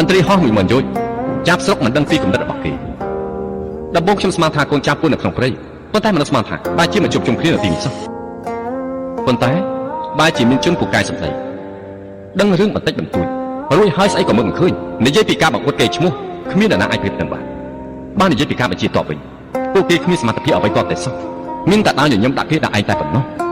ន្ត្រីហោះមួយមិនយល់ចាប់ស្រុកមិនដឹងពីកម្រិតរបស់គេដំបូងខ្ញុំស្មានថាកូនចាប់ពូននៅក្នុងព្រៃប៉ុន្តែមិនស្មានថាបែរជាមកជួបជុំគ្នានៅទីនេះសោះប៉ុន្តែបែរជាមានជនពូកែសម្ដីដឹងរឿងបន្តិចបន្តួចរួចហើយស្អីក៏មើលមិនឃើញនិយាយពីការបង្អួតគេឈ្មោះគ្មានអ្នកណាអាចប្រៀបនឹងបាននិយាយពីការបញ្ជាតបវិញពួកគេគ្មានសមត្ថភាពអ្វីទាល់តែសោះមានតែដើរញញឹមដាក់គេដាក់ឯងតែប៉ុណ្ណោះ